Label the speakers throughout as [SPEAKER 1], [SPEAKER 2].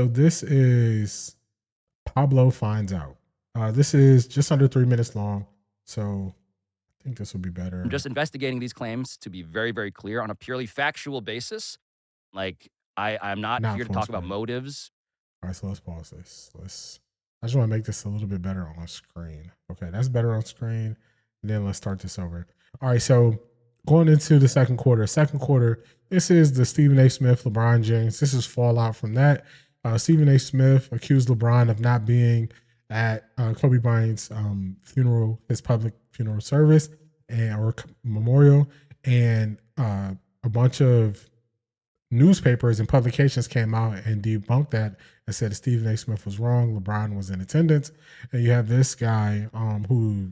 [SPEAKER 1] So this is Pablo Finds Out. This is just under 3 minutes long, so I think this will be better.
[SPEAKER 2] I'm just investigating these claims to be very, very clear on a purely factual basis. I'm not
[SPEAKER 1] Not
[SPEAKER 2] here to
[SPEAKER 1] full
[SPEAKER 2] talk about
[SPEAKER 1] screen.
[SPEAKER 2] motives.
[SPEAKER 1] All right, so let's pause this. I just want to make this a little bit better on screen. Okay, that's better on screen. And then let's start this over. All right, so going into the second quarter. Second quarter, this is the Stephen A. Smith, LeBron James. This is fallout from that. Stephen A. Smith accused LeBron of not being at Kobe Bryant's funeral, his public funeral service or memorial, and a bunch of newspapers and publications came out and debunked that and said Stephen A. Smith was wrong. LeBron was in attendance. And you have this guy who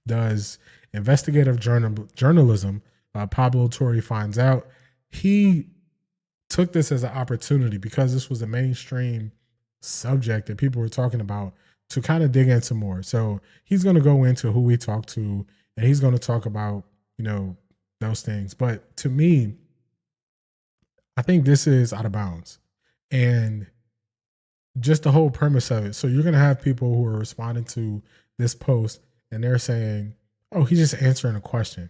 [SPEAKER 1] does investigative journalism. Pablo Torre Finds Out. He took this as an opportunity because this was a mainstream subject that people were talking about to kind of dig into more. So he's going to go into who we talked to and he's going to talk about, those things. But to me, I think this is out of bounds. And just the whole premise of it. So you're going to have people who are responding to this post and they're saying, oh, he's just answering a question.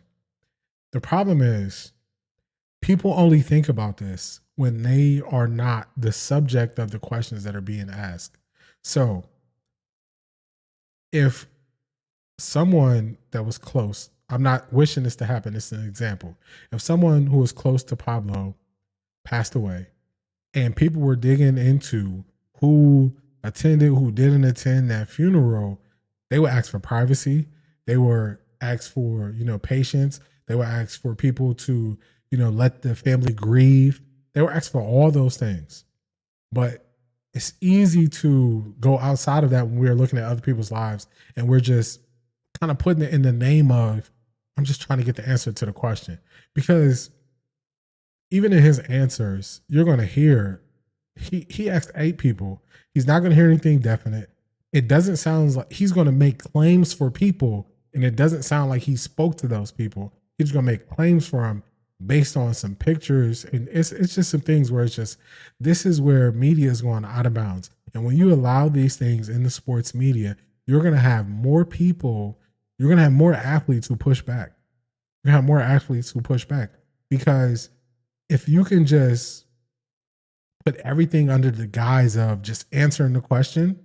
[SPEAKER 1] The problem is people only think about this when they are not the subject of the questions that are being asked. So if someone that was close, I'm not wishing this to happen, it's an example. If someone who was close to Pablo passed away and people were digging into who attended, who didn't attend that funeral, they would ask for privacy. They were asked for, patience. They were asked for people to, let the family grieve. They were asked for all those things. But it's easy to go outside of that when we're looking at other people's lives and we're just kind of putting it in the name of, I'm just trying to get the answer to the question. Because even in his answers, you're going to hear he asked 8 people. He's not going to hear anything definite. It doesn't sound like he's going to make claims for people, and it doesn't sound like he spoke to those people. He's going to make claims for them based on some pictures, and it's just some things where it's just this is where media is going out of bounds. And when you allow these things in the sports media, you're going to have more people. You're going to have more athletes who push back. You're going to have more athletes who push back because if you can just put everything under the guise of just answering the question,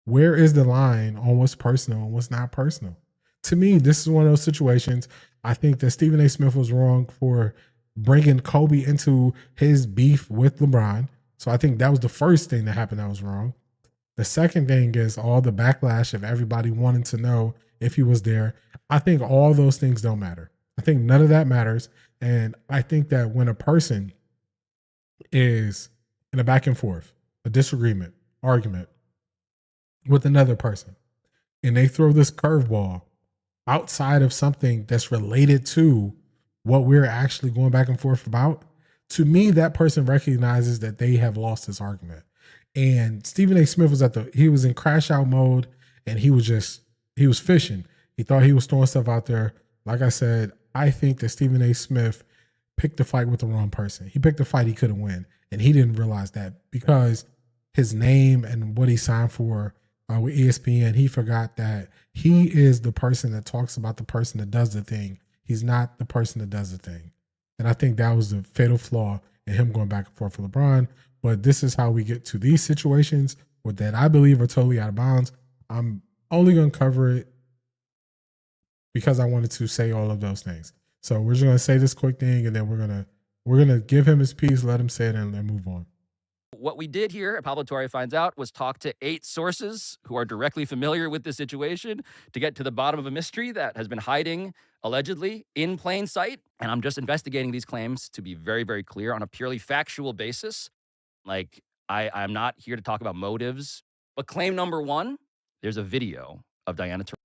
[SPEAKER 1] where is the line on what's personal and what's not personal? To me, this is one of those situations. I think that Stephen A. Smith was wrong for bringing Kobe into his beef with LeBron. So I think that was the first thing that happened that was wrong. The second thing is all the backlash of everybody wanting to know if he was there. I think all those things don't matter. I think none of that matters. And I think that when a person is in a back and forth, a disagreement, argument with another person, and they throw this curveball outside of something that's related to what we're actually going back and forth about, to me, that person recognizes that they have lost this argument. And Stephen A. Smith he was in crash out mode and he was fishing. He thought he was throwing stuff out there. Like I said, I think that Stephen A. Smith picked the fight with the wrong person. He picked a fight he couldn't win. And he didn't realize that because his name and what he signed for with ESPN, he forgot that he is the person that talks about the person that does the thing. He's not the person that does the thing. And I think that was the fatal flaw in him going back and forth with LeBron. But this is how we get to these situations that I believe are totally out of bounds. I'm only going to cover it because I wanted to say all of those things. So we're just going to say this quick thing, and then we're gonna give him his piece, let him say it, and move on.
[SPEAKER 2] What we did here at Pablo Torre Finds Out was talk to 8 sources who are directly familiar with this situation to get to the bottom of a mystery that has been hiding, allegedly, in plain sight. And I'm just investigating these claims to be very, very clear on a purely factual basis. I'm not here to talk about motives. But claim number 1, there's a video of Diana Taurasi.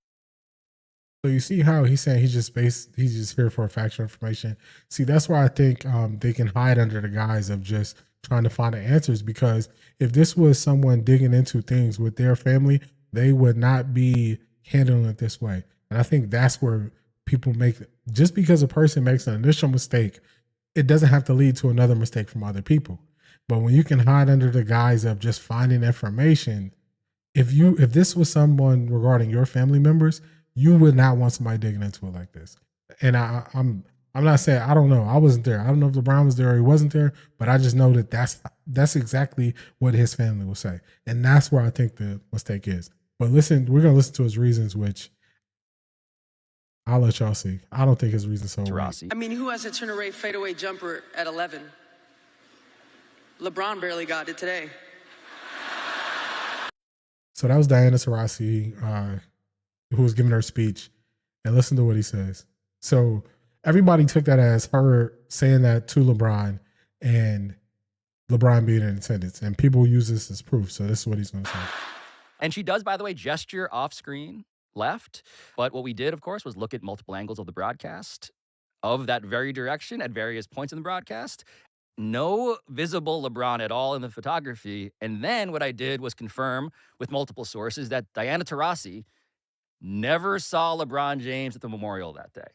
[SPEAKER 1] So you see how he's saying he's just here for factual information. See, that's why I think they can hide under the guise of just trying to find the answers, because if this was someone digging into things with their family, they would not be handling it this way. And I think that's where people just because a person makes an initial mistake, it doesn't have to lead to another mistake from other people. But when you can hide under the guise of just finding information, if this was someone regarding your family members, you would not want somebody digging into it like this. And I'm not saying, I don't know. I wasn't there. I don't know if LeBron was there or he wasn't there, but I just know that that's exactly what his family will say. And that's where I think the mistake is. But listen, we're going to listen to his reasons, which I'll let y'all see. I don't think his reasons so right.
[SPEAKER 3] I mean, who has a turn away fadeaway jumper at 11? LeBron barely got it today.
[SPEAKER 1] So that was Diana Taurasi, who was giving her speech. And listen to what he says. So everybody took that as her saying that to LeBron and LeBron being in attendance. And people use this as proof. So this is what he's going to say.
[SPEAKER 2] And she does, by the way, gesture off screen left. But what we did, of course, was look at multiple angles of the broadcast of that very direction at various points in the broadcast. No visible LeBron at all in the photography. And then what I did was confirm with multiple sources that Diana Taurasi never saw LeBron James at the memorial that day.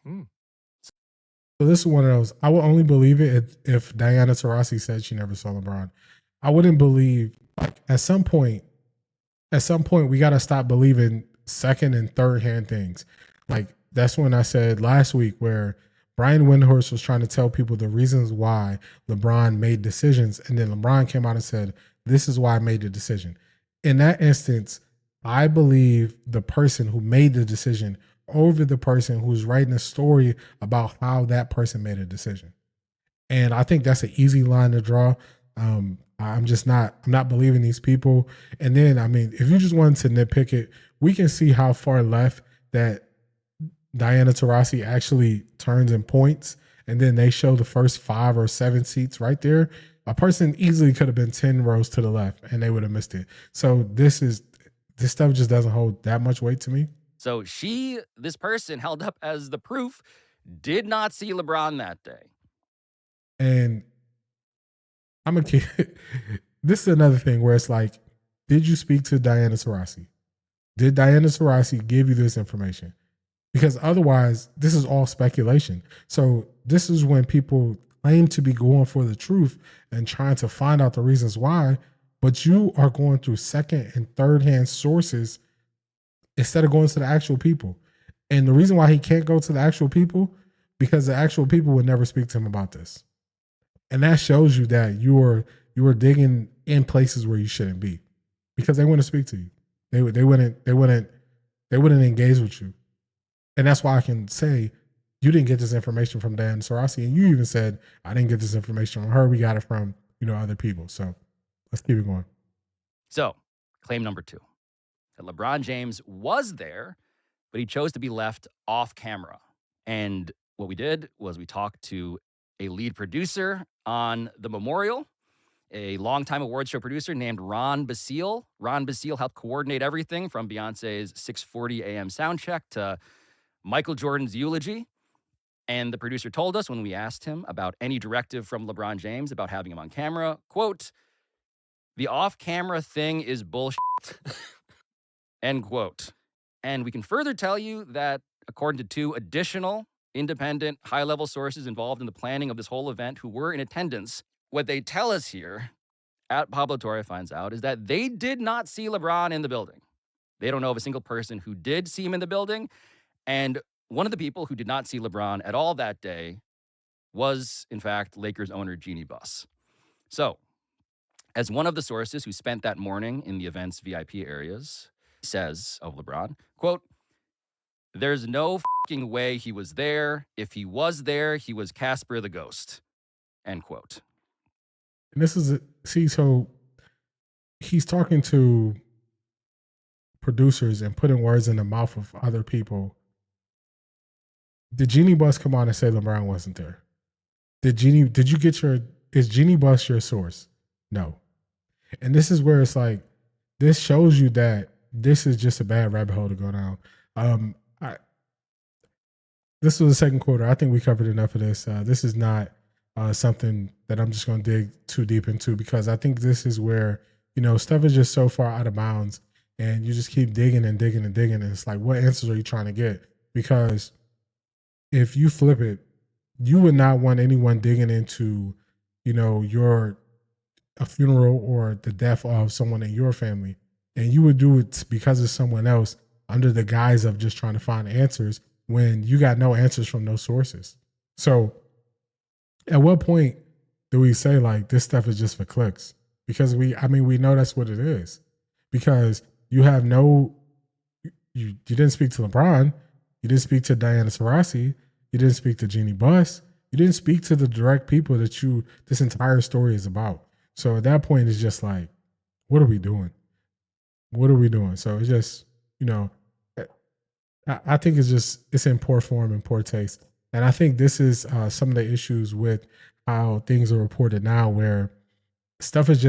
[SPEAKER 1] So this is one of those, I would only believe it if Diana Taurasi said she never saw LeBron. I wouldn't believe, like, at some point, we got to stop believing second and third hand things. Like, that's when I said last week where Brian Windhorst was trying to tell people the reasons why LeBron made decisions. And then LeBron came out and said, this is why I made the decision. In that instance, I believe the person who made the decision over the person who's writing a story about how that person made a decision. And I think that's an easy line to draw. I'm not believing these people. And then, I mean, if you just wanted to nitpick it, we can see how far left that Diana Taurasi actually turns and points. And then they show the first 5 or 7 seats right there. A person easily could have been 10 rows to the left and they would have missed it. So this stuff just doesn't hold that much weight to me.
[SPEAKER 2] So this person held up as the proof, did not see LeBron that day.
[SPEAKER 1] And I'm a kid. This is another thing where it's like, did you speak to Diana Taurasi? Did Diana Taurasi give you this information? Because otherwise, this is all speculation. So this is when people claim to be going for the truth and trying to find out the reasons why, but you are going through second and third hand sources instead of going to the actual people. And the reason why he can't go to the actual people, because the actual people would never speak to him about this. And that shows you that you are digging in places where you shouldn't be, because they wouldn't speak to you. They wouldn't engage with you. And that's why I can say you didn't get this information from Diana Taurasi. And you even said, I didn't get this information from her. We got it from, other people. So let's keep it going.
[SPEAKER 2] So claim number 2, that LeBron James was there, but he chose to be left off camera. And what we did was we talked to a lead producer on the memorial, a longtime awards show producer named Ron Basile. Ron Basile helped coordinate everything from Beyonce's 6:40 a.m. sound check to Michael Jordan's eulogy. And the producer told us when we asked him about any directive from LeBron James about having him on camera, quote, "The off-camera thing is bullshit," end quote. And we can further tell you that according to 2 additional independent high-level sources involved in the planning of this whole event who were in attendance, what they tell us here at Pablo Torre Finds Out is that they did not see LeBron in the building. They don't know of a single person who did see him in the building. And one of the people who did not see LeBron at all that day was, in fact, Lakers owner Jeannie Buss. So, as one of the sources who spent that morning in the event's VIP areas says of LeBron, quote, "There's no fucking way he was there. If he was there, he was Casper the Ghost," end quote.
[SPEAKER 1] And this is, so he's talking to producers and putting words in the mouth of other people. Did Jeannie Buss come on and say LeBron wasn't there? Is Jeannie Buss your source? No. And this is where it's like, this shows you that this is just a bad rabbit hole to go down. This was the second quarter. I think we covered enough of this. This is not something that I'm just going to dig too deep into, because I think this is where, stuff is just so far out of bounds and you just keep digging and digging and digging. And it's like, what answers are you trying to get? Because if you flip it, you would not want anyone digging into, your a funeral or the death of someone in your family, and you would do it because of someone else under the guise of just trying to find answers when you got no answers from those sources. So at what point do we say like this stuff is just for clicks? Because we know that's what it is. Because you have no, you didn't speak to LeBron, you didn't speak to Diana Taurasi, you didn't speak to Jeannie Buss, you didn't speak to the direct people that this entire story is about. So at that point, it's just like, what are we doing? What are we doing? So it's just, I think it's in poor form and poor taste. And I think this is some of the issues with how things are reported now, where stuff is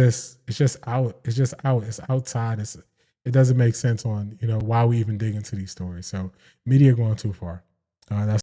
[SPEAKER 1] it's out, it's outside. It doesn't make sense on, why we even dig into these stories. So media going too far. That's